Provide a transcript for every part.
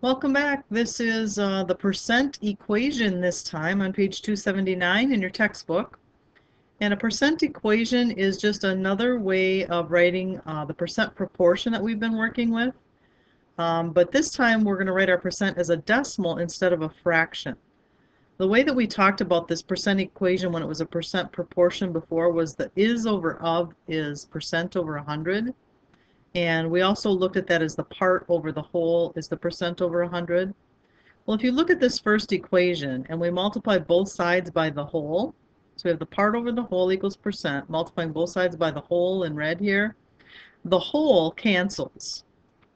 Welcome back. This is the percent equation this time on page 279 in your textbook. And a percent equation is just another way of writing the percent proportion that we've been working with. But this time we're going to write our percent as a decimal instead of a fraction. The way that we talked about this percent equation when it was a percent proportion before was the is over of is percent over 100. And we also looked at that as the part over the whole is the percent over 100. Well, if you look at this first equation and we multiply both sides by the whole, so we have the part over the whole equals percent, multiplying both sides by the whole in red here, the whole cancels.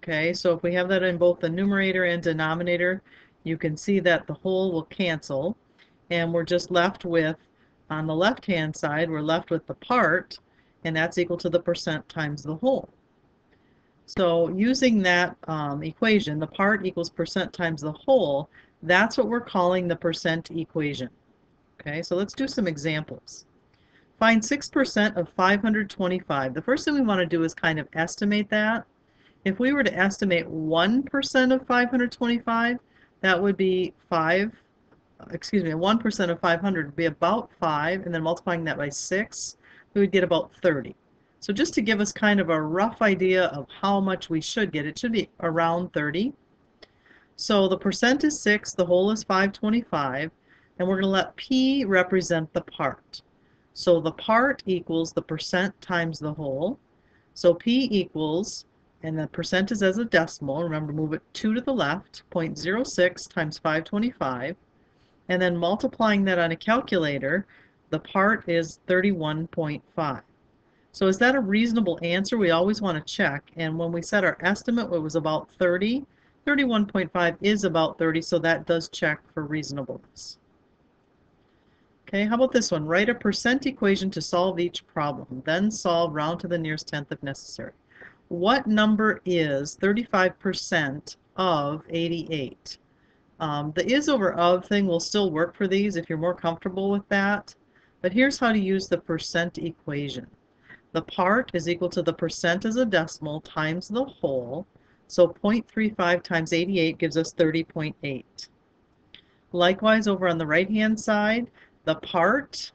Okay, so if we have that in both the numerator and denominator, you can see that the whole will cancel, and we're just left with, on the left-hand side, we're left with the part, and that's equal to the percent times the whole. So using that equation, the part equals percent times the whole, that's what we're calling the percent equation. Okay, so let's do some examples. Find 6% of 525. The first thing we want to do is kind of estimate that. If we were to estimate 1% of 525, that would be 1% of 500 would be about 5, and then multiplying that by 6, we would get about 30. So just to give us kind of a rough idea of how much we should get, it should be around 30. So the percent is 6, the whole is 525, and we're going to let P represent the part. So the part equals the percent times the whole. So P equals, and the percent is as a decimal, remember move it 2 to the left, 0.06 times 525, and then multiplying that on a calculator, the part is 31.5. So is that a reasonable answer? We always want to check. And when we set our estimate, it was about 30. 31.5 is about 30, so that does check for reasonableness. Okay, how about this one? Write a percent equation to solve each problem, then solve round to the nearest tenth if necessary. What number is 35% of 88? The is over of thing will still work for these if you're more comfortable with that. But here's how to use the percent equation. The part is equal to the percent as a decimal times the whole. So 0.35 times 88 gives us 30.8. Likewise, over on the right-hand side, the part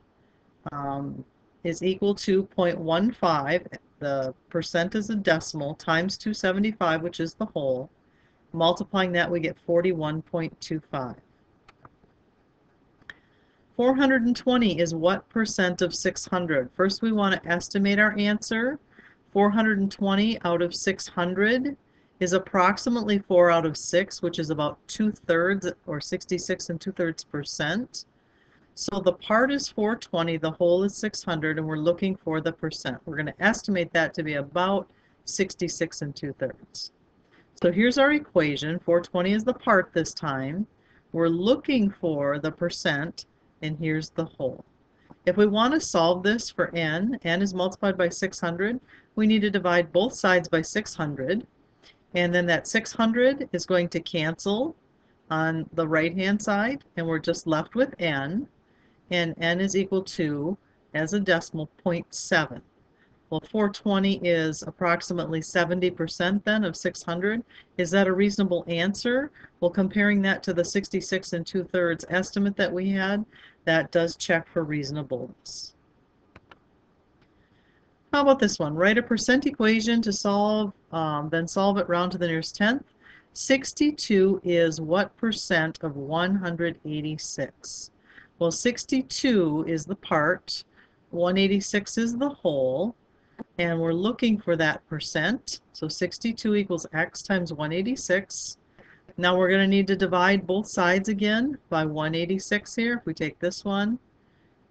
is equal to 0.15. The percent is a decimal times 275, which is the whole. Multiplying that, we get 41.25. 420 is what percent of 600? First we want to estimate our answer. 420 out of 600 is approximately 4 out of 6, which is about 2/3 or 66 2/3%. So the part is 420, the whole is 600, and we're looking for the percent. We're going to estimate that to be about 66 2/3. So here's our equation. 420 is the part this time. We're looking for the percent, and here's the whole. If we want to solve this for n is multiplied by 600, we need to divide both sides by 600, and then that 600 is going to cancel on the right-hand side, and we're just left with n, and n is equal to, as a decimal, 0.7. Well, 420 is approximately 70% then of 600. Is that a reasonable answer? Well, comparing that to the 66 2/3 estimate that we had, that does check for reasonableness. How about this one? Write a percent equation to solve, then solve it round to the nearest tenth. 62 is what percent of 186? Well, 62 is the part, 186 is the whole, and we're looking for that percent. So 62 equals x times 186. Now we're going to need to divide both sides again by 186 here. If we take this one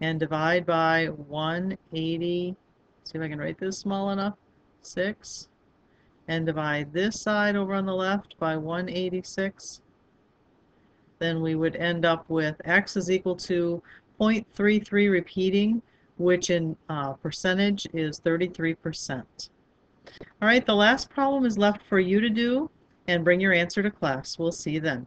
and divide by 180, see if I can write this small enough, 6, and divide this side over on the left by 186, then we would end up with x is equal to 0.33 repeating, which in percentage is 33%. All right, the last problem is left for you to do, and bring your answer to class. We'll see you then.